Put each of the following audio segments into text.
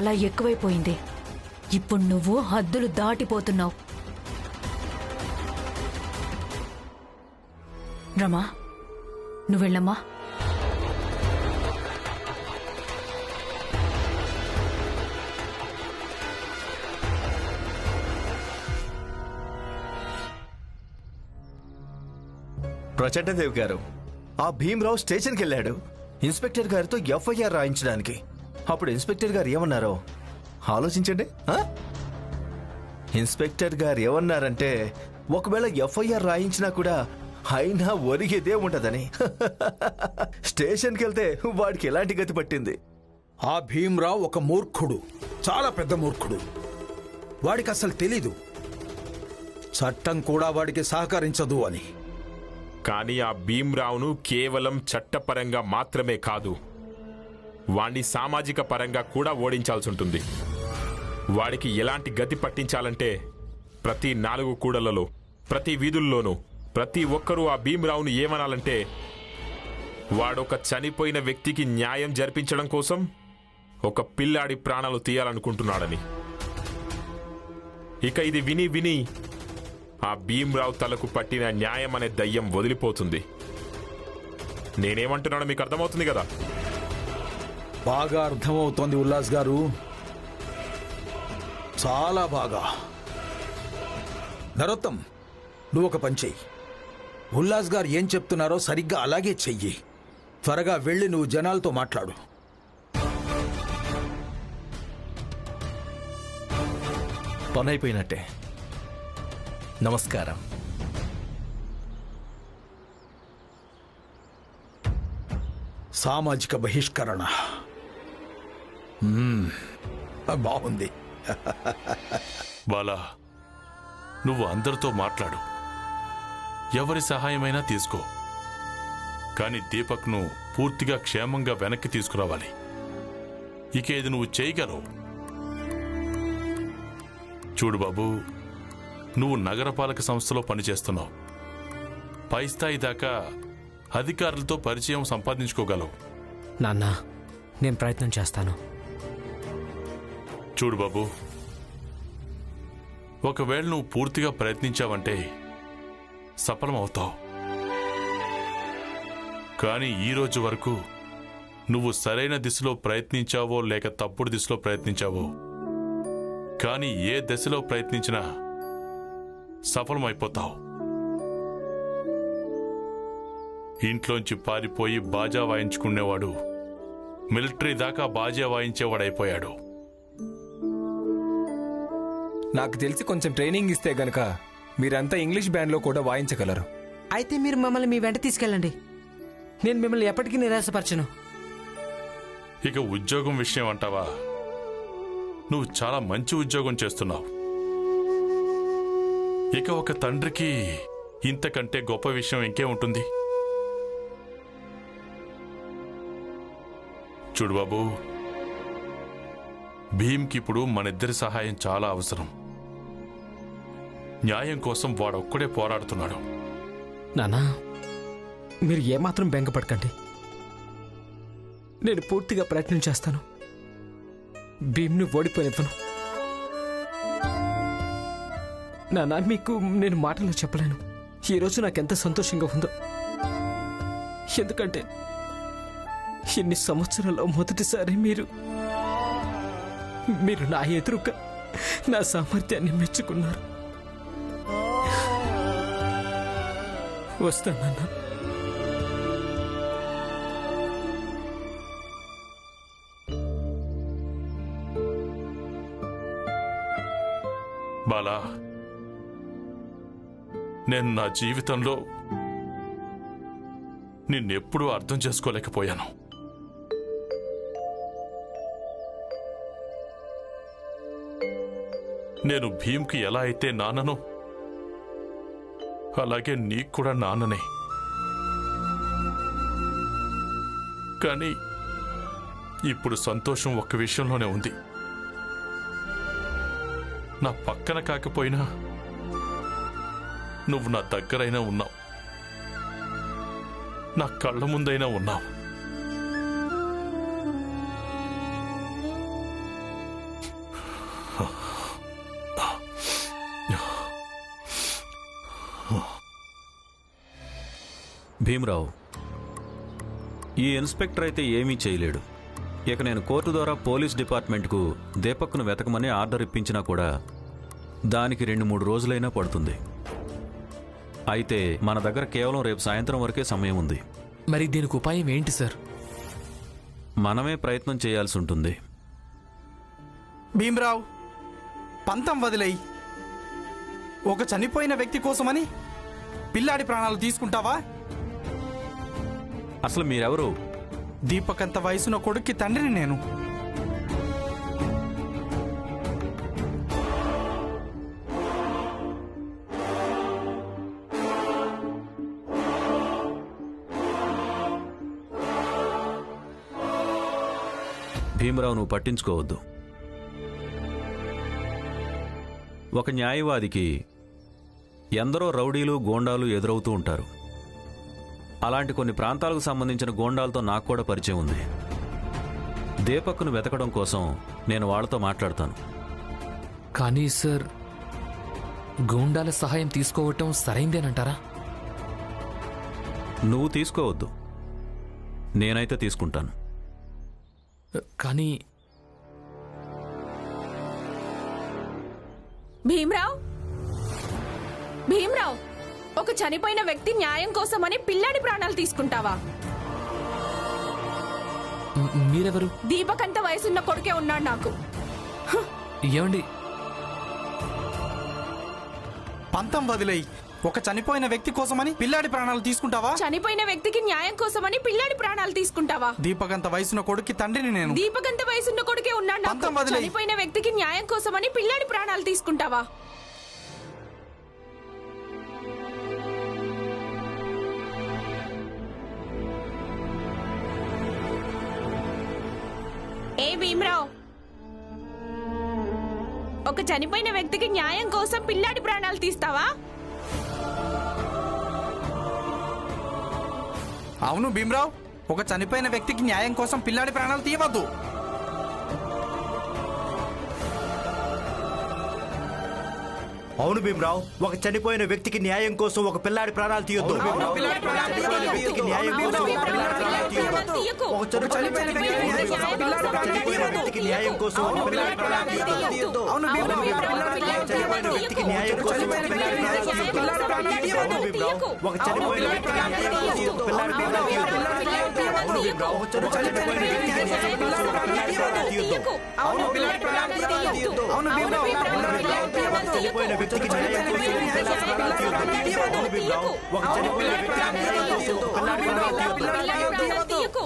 చాలా ఎక్కువైపోయింది. ఇప్పుడు నువ్వు హద్దులు దాటిపోతున్నావు. రమా, నువ్వెళ్ళమ్మా. ప్రచండదేవ్ గారు, ఆ భీమరావు స్టేషన్కి వెళ్ళాడు ఇన్స్పెక్టర్ గారితో ఎఫ్ఐఆర్ రాయించడానికి. అప్పుడు ఇన్స్పెక్టర్ గారు ఏమన్నారో ఆలోచించండి. ఇన్స్పెక్టర్ గారు ఏమన్నారంటే, ఒకవేళ ఎఫ్ఐఆర్ రాయించినా కూడా అయినా ఒరిగేదే ఉంటదని. స్టేషన్కి వెళ్తే వాడికి ఎలాంటి గతి పట్టింది. ఆ భీమరావు ఒక మూర్ఖుడు, చాలా పెద్ద మూర్ఖుడు. వాడికి అసలు తెలీదు చట్టం కూడా వాడికి సహకరించదు అని. కానీ ఆ భీమ్రావును కేవలం చట్టపరంగా మాత్రమే కాదు, వాణ్ణి సామాజిక పరంగా కూడా ఓడించాల్సి ఉంటుంది. వాడికి ఎలాంటి గతి పట్టించాలంటే, ప్రతి 4 కూడలలో, ప్రతి వీధుల్లోనూ ప్రతి ఒక్కరూ ఆ భీమ్రావును ఏమనాలంటే, వాడొక చనిపోయిన వ్యక్తికి న్యాయం జరిపించడం కోసం ఒక పిల్లాడి ప్రాణాలు తీయాలనుకుంటున్నాడని. ఇక ఇది విని విని ఆ భీమ్రావు తలకు పట్టిన న్యాయం అనే దయ్యం వదిలిపోతుంది. నేనేమంటున్నానో మీకు అర్థమవుతుంది కదా? బాగా అర్థమవుతోంది ఉల్లాస్ గారు, చాలా బాగా. నరోత్తం, నువ్వు ఒక పని చెయ్యి. ఉల్లాస్ గారు ఏం చెప్తున్నారో సరిగ్గా అలాగే చెయ్యి. త్వరగా వెళ్ళి నువ్వు జనాలతో మాట్లాడు. పనైపోయినట్టే. నమస్కారం. సామాజిక బహిష్కరణ బాగుంది. బాలా, నువ్వు అందరితో మాట్లాడు, ఎవరి సహాయమైనా తీసుకో. కానీ దీపక్ను పూర్తిగా క్షేమంగా వెనక్కి తీసుకురావాలి. ఇక ఇది నువ్వు చేయగలవు. చూడు బాబు, నువ్వు నగరపాలక సంస్థలో పనిచేస్తున్నావు. పై స్థాయి దాకా అధికారులతో పరిచయం సంపాదించుకోగలవు. నాన్న, నేను ప్రయత్నం చేస్తాను. చూడు బాబు, ఒకవేళ నువ్వు పూర్తిగా ప్రయత్నించావంటే సఫలమవుతావు. కానీ ఈ రోజు వరకు నువ్వు సరైన దిశలో ప్రయత్నించావో లేక తప్పుడు దిశలో ప్రయత్నించావో, కానీ ఏ దశలో ప్రయత్నించినా సఫలమైపోతావు. ఇంట్లోంచి పారిపోయి బాజా వాయించుకునేవాడు మిలిటరీ దాకా బాజా వాయించేవాడైపోయాడు. నాకు తెలిసి కొంచెం ట్రైనింగ్ ఇస్తే గనక మీరంతా ఇంగ్లీష్ బ్యాండ్లో కూడా వాయించగలరు. అయితే మీరు మమ్మల్ని మీ వెంట తీసుకెళ్ళండి. నేను మిమ్మల్ని ఎప్పటికీ నిరాశపరచను. ఇక ఉద్యోగం విషయం అంటావా, నువ్వు చాలా మంచి ఉద్యోగం చేస్తున్నావు. ఇక ఒక తండ్రికి ఇంతకంటే గొప్ప విషయం ఇంకే ఉంటుంది. చూడు బాబు, భీమ్కి ఇప్పుడు మనిద్దరి సహాయం చాలా అవసరం. న్యాయం కోసం వాడొక్కడే పోరాడుతున్నాడు. నానా, మీరు ఏమాత్రం బెంగపడకండి. నేను పూర్తిగా ప్రయత్నం చేస్తాను. భీమ్ను ఓడిపోయినను. నానా, మీకు నేను మాటల్లో చెప్పలేను ఈరోజు నాకెంత సంతోషంగా ఉందో. ఎందుకంటే ఇన్ని సంవత్సరాల్లో మొదటిసారి మీరు నా ఎదురుగా నా సామర్థ్యాన్ని మెచ్చుకున్నారు. వస్తానన్నా. బాలా, నేను నా జీవితంలో నిన్నెప్పుడూ అర్థం చేసుకోలేకపోయాను. నేను భీమ్కి ఎలా అయితే నాన్ననో అలాగే నీకు కూడా నాన్ననే. కానీ ఇప్పుడు సంతోషం ఒక్క విషయంలోనే ఉంది. నా పక్కన కాకపోయినా నువ్వు నా దగ్గరైనా ఉన్నావు, నా కళ్ళ ముందైనా ఉన్నావు. భీమరావు, ఈ ఇన్స్పెక్టర్ అయితే ఏమీ చేయలేడు. ఇక నేను కోర్టు ద్వారా పోలీస్ డిపార్ట్మెంట్కు దీపక్ను వెతకమని ఆర్డర్ ఇప్పించినా కూడా దానికి 2-3 రోజులైనా పడుతుంది. అయితే మన దగ్గర కేవలం రేపు సాయంత్రం వరకే సమయం ఉంది. మరి దీనికి ఉపాయం ఏంటి సార్? మనమే ప్రయత్నం చేయాల్సి ఉంటుంది. భీమరావు, పంతం వదిలేయి. ఒక చనిపోయిన వ్యక్తి కోసమని పిల్లాడి ప్రాణాలు తీసుకుంటావా? అసలు మీరెవరు? దీపక్ అంత వయసున్న కొడుక్కి తండ్రిని నేను. భీమరావు, నువ్వు పట్టించుకోవద్దు. ఒక న్యాయవాదికి ఎందరో రౌడీలు గోండాలు ఎదురవుతూ ఉంటారు. అలాంటి కొన్ని ప్రాంతాలకు సంబంధించిన గోండాలతో నాకు కూడా పరిచయం ఉంది. దీపక్ను వెతకడం కోసం నేను వాళ్ళతో మాట్లాడతాను. కానీ సార్, గూండాల సహాయం తీసుకోవటం సరైందేనంటారా? నువ్వు తీసుకోవద్దు, నేనైతే తీసుకుంటాను. కానీ భీమరావ్, భీమరావ్, ఒక చనిపోయిన వ్యక్తి న్యాయం కోసమని పిల్లాడి ప్రాణాలు తీసుకుంటావా? మీరెవరు? దీపక్ అంత వయసున్న కొడుకే ఉన్నాడు నాకు. ఏమండి? పంతం వదిలేయి. ఒక చనిపోయిన వ్యక్తి కోసమని పిల్లాడి ప్రాణాలు తీసుకుంటావా? చనిపోయిన వ్యక్తికి న్యాయం కోసమని పిల్లాడి ప్రాణాలు తీసుకుంటావా? దీపక్ అంత వయసున్న కొడుక్కి తండ్రిని నేను. దీపక్ అంత వయసున్న కొడుకే ఉన్నాడు నాకు. పంతం వదిలేయి. చనిపోయిన వ్యక్తికి న్యాయం కోసమని పిల్లాడి ప్రాణాలు తీసుకుంటావా? ఏ భీమరావ్, ఒక చనిపోయిన వ్యక్తికి న్యాయం కోసం పిల్లాడి ప్రాణాలు తీస్తావా? అవును భీమరావ్, ఒక చనిపోయిన వ్యక్తికి న్యాయం కోసం పిల్లాడి ప్రాణాలు తీయవద్దు. అవును భీమరావు, ఒక చనిపోయిన వ్యక్తికి న్యాయం కోసం ఒక పిల్లాడి ప్రాణాలు తీయొద్దు. ఒక చనిపోయిన వ్యక్తికి న్యాయం కోసం ఒక పిల్లాడి ప్రాణాలు తీయొద్దు. ఒక చనిపోయిన వ్యక్తికి న్యాయం కోసం ఒక పిల్లాడి ప్రాణాలు తీయొద్దు. అవును భీమరావు, చనిపోయిన వ్యక్తికి న్యాయం కోసం ఒక పిల్లాడి ప్రాణాలు తీయొద్దు. అవును భీమరావు, ఒక చనిపోయిన వ్యక్తికి న్యాయం కోసం ఒక పిల్లాడి ప్రాణాలు తీయొద్దు. అవును భీమరావు, ఒక చనిపోయిన వ్యక్తికి న్యాయం కోసం ఒక పిల్లాడి ప్రాణాలు తీయొద్దు. అవును పిల్లాడి ప్రాణాలు తీయొద్దు. అవును భీమరావు, చనిపోయిన వ్యక్తికి న్యాయం కోసం ఒక పిల్లాడి ప్రాణాలు తీయొద్దు. అవును భీమరావు, ఒక చనిపోయిన వ్యక్తికి న్యాయం కోసం ఒక పిల్లాడి ప్రాణాలు తీయొద్దు.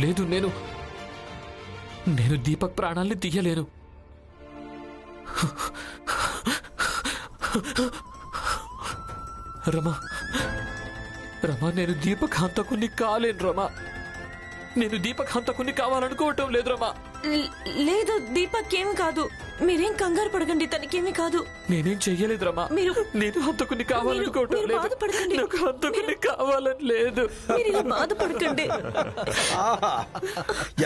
లేదు లేదు, నేను దీపక్ ప్రాణాల్ని తీయలేను. రమా, నేను దీపక్ హంతకుని కాలేను రమా. నేను దీపక్ హంతకుని కావాలనుకోవటం లేదు రమా. లేదు, దీపక్ ఏమి కాదు. మీరేం కంగారు పడకండి, తనకేమీ కాదు. నేనేం చెయ్యలేదు రమా. నేను హంతకుని కావాలనుకోవటం లేదు. నాకు హంతకుని కావాలని లేదు. బాధపడకండి.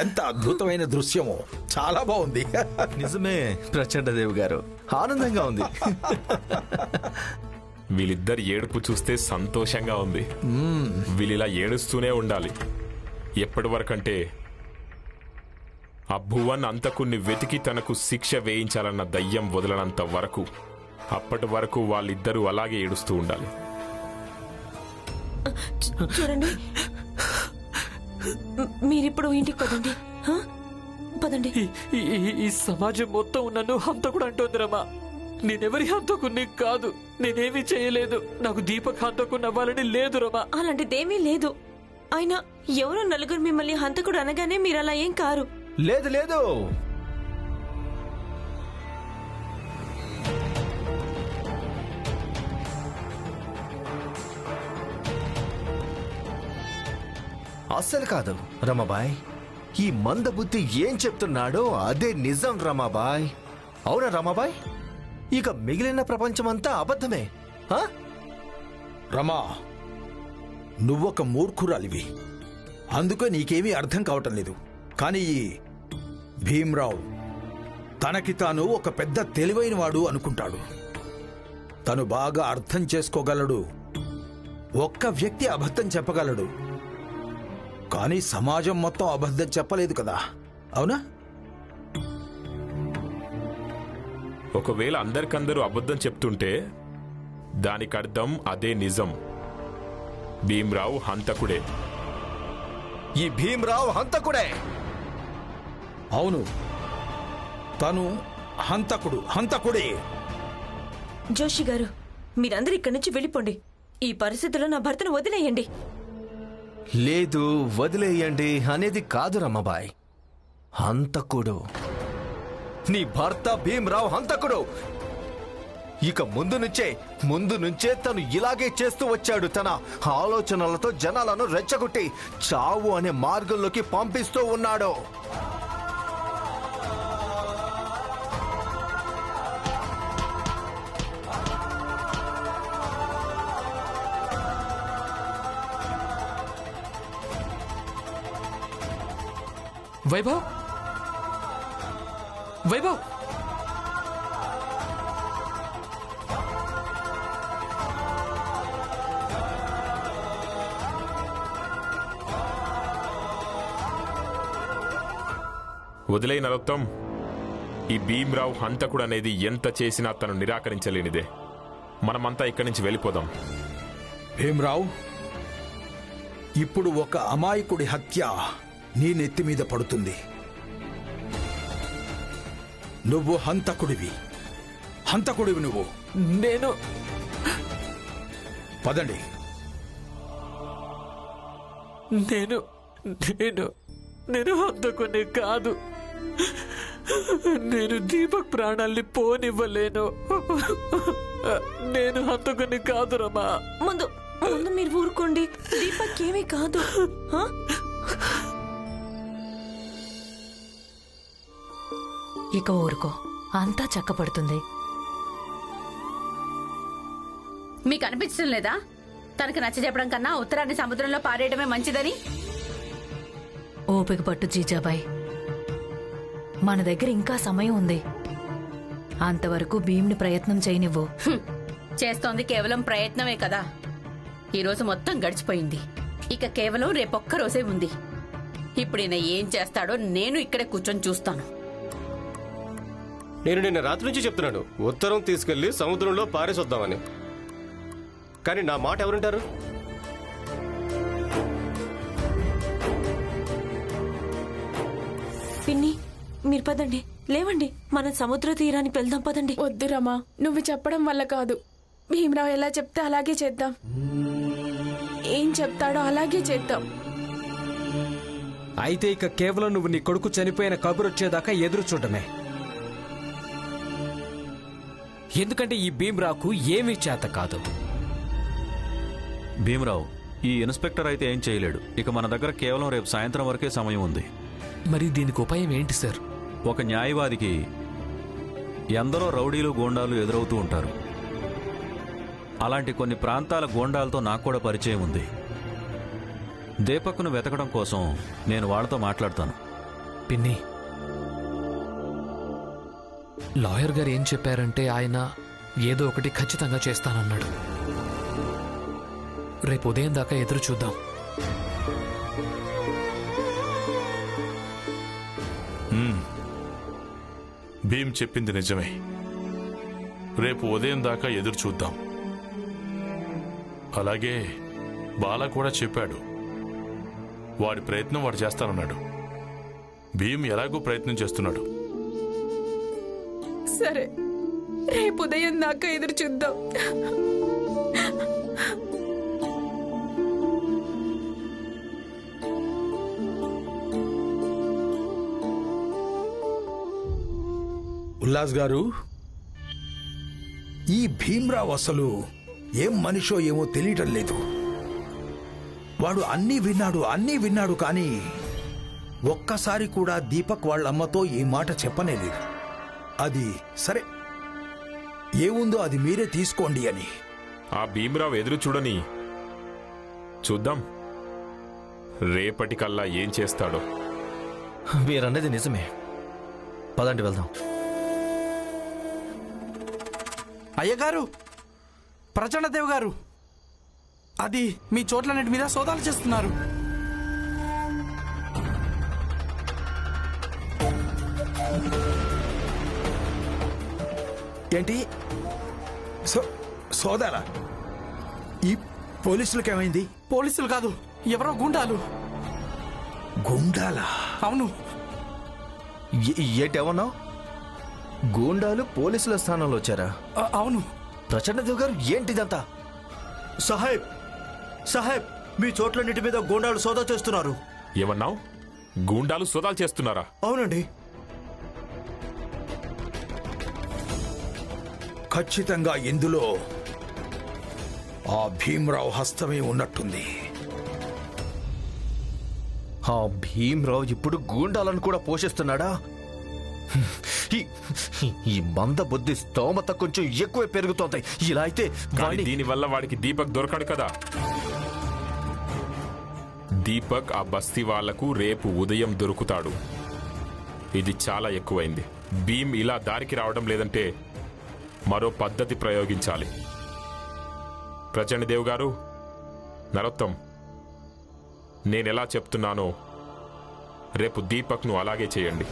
ఎంత అద్భుతమైన దృశ్యమో, చాలా బాగుంది. నిజమే ప్రచండదేవి గారు, ఆనందంగా ఉంది. వీళ్ళిద్దరు ఏడుపు చూస్తే సంతోషంగా ఉంది. వీళ్ళిలా ఏడుస్తూనే ఉండాలి. ఎప్పటి వరకంటే ఆ భువన్ అంతకుని వెతికి తనకు శిక్ష వేయించాలన్న దయ్యం వదలనంత వరకు. అప్పటి వరకు వాళ్ళిద్దరూ అలాగే ఏడుస్తూ ఉండాలి. చూడండి, మీరిప్పుడు ఇంటికి పదండి. పదండి. ఈ సమాజం మొత్తం నన్ను హంతకుడు అంటోంది రమా. నేనెవరి హంతకుని కాదు. నేనేమీ చేయలేదు. నాకు దీపక్ హంతకుని అవ్వాలని లేదు రమా. అలాంటిదేమీ లేదు. అయినా ఎవరో నలుగురు మిమ్మల్ని హంతకుడు అనగానే మీరు అలా ఏం కారు. లేదు లేదు, అస్సలు కాదు రమాబాయ్. ఈ మందబుద్ధి ఏం చెప్తున్నాడో అదే నిజం రమాబాయ్. అవునా రమాబాయ్? ఇక మిగిలిన ప్రపంచమంతా అబద్ధమే. రమా, నువ్వొక మూర్ఖురాలివి, అందుకే నీకేమీ అర్థం కావటం లేదు. కానీ ఈ భీమ్రావ్ తనకి తాను ఒక పెద్ద తెలివైనవాడు అనుకుంటాడు. తను బాగా అర్థం చేసుకోగలడు. ఒక్క వ్యక్తి అబద్ధం చెప్పగలడు, కానీ సమాజం మొత్తం అబద్ధం చెప్పలేదు కదా, అవునా? ఒకవేళ అందరికందరూ అబద్ధం చెప్తుంటే దానికి అర్థం అదే నిజం. భీమ్రావ్ హంతకుడే. ఈ భీమ్రావ్ హంతకుడే. అవును, తను హంతకుడే. జోషి గారు, మీరందరూ ఇక్కడి నుంచి వెళ్ళిపోండి. ఈ పరిస్థితుల్లో నా భర్తను వదిలేయండి. లేదు, వదిలేయండి అనేది కాదు రమాబాయ్. హంతకుడు, నీ భర్త భీమ్రావ్ హంతకుడు. ఇక ముందు నుంచే తను ఇలాగే చేస్తూ వచ్చాడు. తన ఆలోచనలతో జనాలను రెచ్చగొట్టి చావు అనే మార్గంలోకి పంపిస్తూ ఉన్నాడు. వైభవ్, వైభవ్, వదిలే నరోత్తం. ఈ భీమ్రావ్ హంతకుడు అనేది ఎంత చేసినా తను నిరాకరించలేనిదే. మనమంతా ఇక్కడి నుంచి వెళ్ళిపోదాం. భీమ్రావ్, ఇప్పుడు ఒక అమాయకుడి హత్య నీ నెత్తి మీద పడుతుంది. నువ్వు హంతకుడివి నువ్వు. నేను పదండి. నేను నేను నేను హంతకుని కాదు. నేను దీపక్ ప్రాణాల్ని పోనివ్వలేను. నేను హంతకుని కాదు రమా. ముందు మీరు ఊరుకోండి. దీపక్ ఏమీ కాదు. ఇక ఊరుకో, అంతా చక్కపడుతుంది. మీకు అనిపించడం లేదా తనకు నచ్చజెప్పడం కన్నా ఉత్తరాన్ని సముద్రంలో పారేయడమే మంచిదని? ఓపిక పట్టు జీజాబాయ్, మన దగ్గర ఇంకా సమయం ఉంది. అంతవరకు భీమ్ని ప్రయత్నం చేయనివ్వు. చేస్తోంది కేవలం ప్రయత్నమే కదా. ఈరోజు మొత్తం గడిచిపోయింది. ఇక కేవలం రేపొక్క రోజే ఉంది. ఇప్పుడు ఈయన ఏం చేస్తాడో నేను ఇక్కడే కూర్చొని చూస్తాను. నేను నిన్న రాత్రి నుంచి చెప్తున్నాను, ఉత్తరం తీసుకెళ్లి సముద్రంలో పారేసొద్దామని. కానీ నా మాట ఎవరుంటారు? పిన్ని, మీరు పదండి, లేవండి, మనం సముద్ర తీరానికి వెళ్దాం. పదండి. వద్దు రమా, నువ్వు చెప్పడం వల్ల కాదు. భీమ్రావ్ ఎలా చెప్తే అలాగే చేద్దాం. ఏం చెప్తాడో అలాగే చేద్దాం. అయితే ఇక కేవలం నువ్వు నీ కొడుకు చనిపోయిన కబురు వచ్చేదాకా ఎదురు చూడమే. ఎందుకంటే ఈ భీమ్రావుకు ఏమీ చేత కాదు. భీమ్రావు, ఈ ఇన్స్పెక్టర్ అయితే ఏం చేయలేడు. ఇక మన దగ్గర కేవలం రేపు సాయంత్రం వరకే సమయం ఉంది. మరి దీనికి ఉపాయం ఏంటి సార్? ఒక న్యాయవాదికి ఎందరో రౌడీలు గోండాలు ఎదురవుతూ ఉంటారు. అలాంటి కొన్ని ప్రాంతాల గోండాలతో నాకు కూడా పరిచయం ఉంది. దీపక్ను వెతకడం కోసం నేను వాళ్ళతో మాట్లాడతాను. పిన్ని, లాయర్ గారు ఏం చెప్పారంటే ఆయన ఏదో ఒకటి ఖచ్చితంగా చేస్తానన్నాడు. రేపు ఉదయం దాకా ఎదురు చూద్దాం. భీమ్ చెప్పింది నిజమే. రేపు ఉదయం దాకా ఎదురు చూద్దాం. అలాగే బాలా కూడా చెప్పాడు, వాడి ప్రయత్నం వాడు చేస్తానన్నాడు. భీమ్ ఎలాగో ప్రయత్నం చేస్తున్నాడు. సరే, రేపు ఉదయం దాకా ఎదురు చూద్దాం. ఉల్లాస్ గారు, ఈ భీమ్రావ్ అసలు ఏం మనిషో ఏమో తెలియటం లేదు. వాడు అన్నీ విన్నాడు కానీ ఒక్కసారి కూడా దీపక్ వాళ్ళ అమ్మతో ఈ మాట చెప్పనేలేదు. అది సరే, ఏముందో అది మీరే తీసుకోండి అని. ఆ భీమరావు ఎదురు చూడని చూద్దాం రేపటికల్లా ఏం చేస్తాడో. మీరన్నది నిజమే. పదండి వెళ్దాం. అయ్యగారు, ప్రచండదేవ్ గారు, అది మీ చోట్లన్నిటి మీద సోదాలు చేస్తున్నారు. ఏంటి సోదారా? ఈ పోలీసులకేమైంది? పోలీసులు కాదు, ఎవరో గుండాలు. గుండాలా? అవును. ఏంటేమన్నావు? గూండాలు పోలీసుల స్థానంలో వచ్చారా? అవును. ప్రచండదేవ్ గారు, ఏంటిదంతా? సాహెబ్ సాహెబ్, మీ చోట్లన్నిటి మీద గూండాలు సోదా చేస్తున్నారు. ఏమన్నావు? గూండాలు సోదాలు చేస్తున్నారా? అవునండి. ఖచ్చితంగా ఇందులో ఆ భీమరావు హస్తమే ఉన్నట్టుంది. ఆ భీమరావు ఇప్పుడు గూండాలను కూడా పోషిస్తున్నాడా? ఈ మంద బుద్ధి స్తోమత కొంచెం ఎక్కువే పెరుగుతోంది. ఇలా అయితే దీనివల్ల వాడికి దీపక్ దొరకడు కదా. దీపక్ ఆ బస్తీ వాళ్లకు రేపు ఉదయం దొరుకుతాడు. ఇది చాలా ఎక్కువైంది. భీమ్ ఇలా దారికి రావడం లేదంటే మరో పద్ధతి ప్రయోగించాలి. ప్రచండదేవ్ గారు, నరోత్తం, నేనెలా చెప్తున్నానో రేపు దీపక్ను అలాగే చేయండి.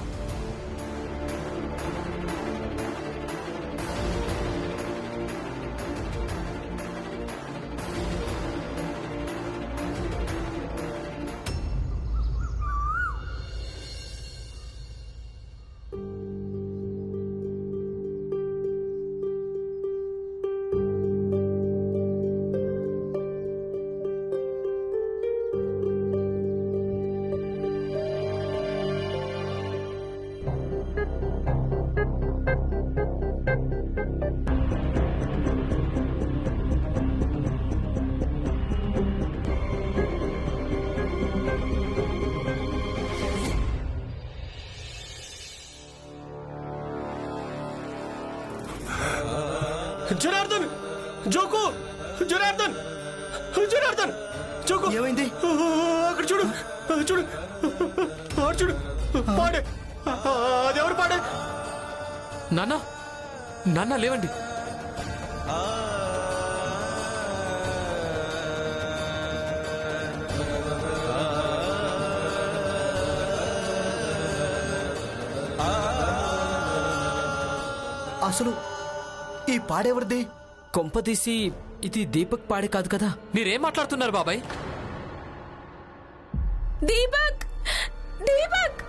జనార్దన్, జోకు, జనార్దన్, జనార్దన్, జోకు, ఏమైంది? అక్కడ చూడు, చూడు, చూడు, పాడే. అదెవరు పాడే? నాన్న, నాన్న లేవండి. అసలు ఈ పాడెవరిది? కొంపదీసి ఇది దీపక్ పాడే కాదు కదా? మీరేం మాట్లాడుతున్నారు బాబాయ్? దీపక్, దీపక్,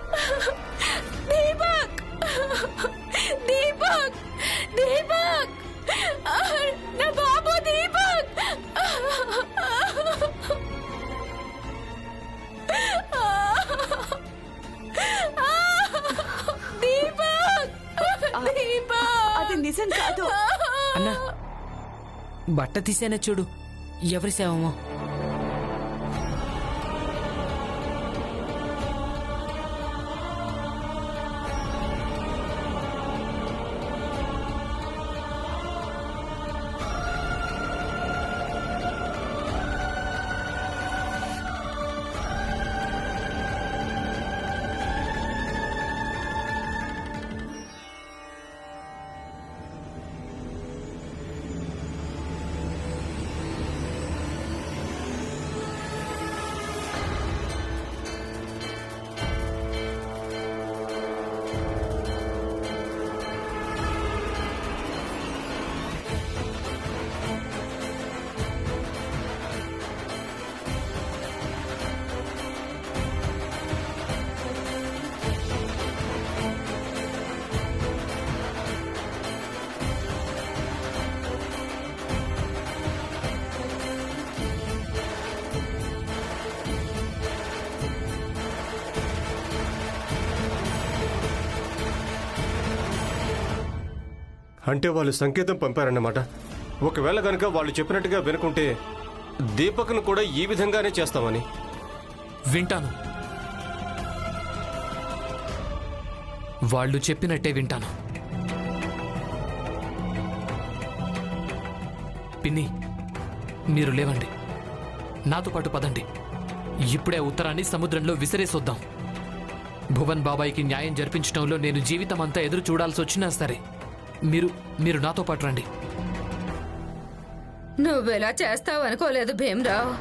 దీపక్, దీపక్, దీపక్, నా బాబు దీపక్. దీపక్, దీపక్, అది నిజం కాదు. అన్నా, బట్ట తీసేనా చూడు, ఎవరి సేవమో. అంటే వాళ్ళు సంకేతం పంపారన్నమాట. ఒకవేళ గనుక వాళ్ళు చెప్పినట్టుగా వినుకుంటే దీపక్ను కూడా ఈ విధంగానే చేస్తామని. వింటాను. వాళ్ళు చెప్పినట్టే వింటాను. పిన్ని, మీరు లేవండి, నాతో పాటు పదండి. ఇప్పుడే ఉత్తరాన్ని సముద్రంలో విసిరేసొద్దాం. భువన్ బాబాయికి న్యాయం జరిపించడంలో నేను జీవితం అంతా ఎదురు చూడాల్సి వచ్చినా సరే మీరు నాతో పాటు రండి. నువ్వెలా చేస్తావు అనుకోలేదు భీమరావు.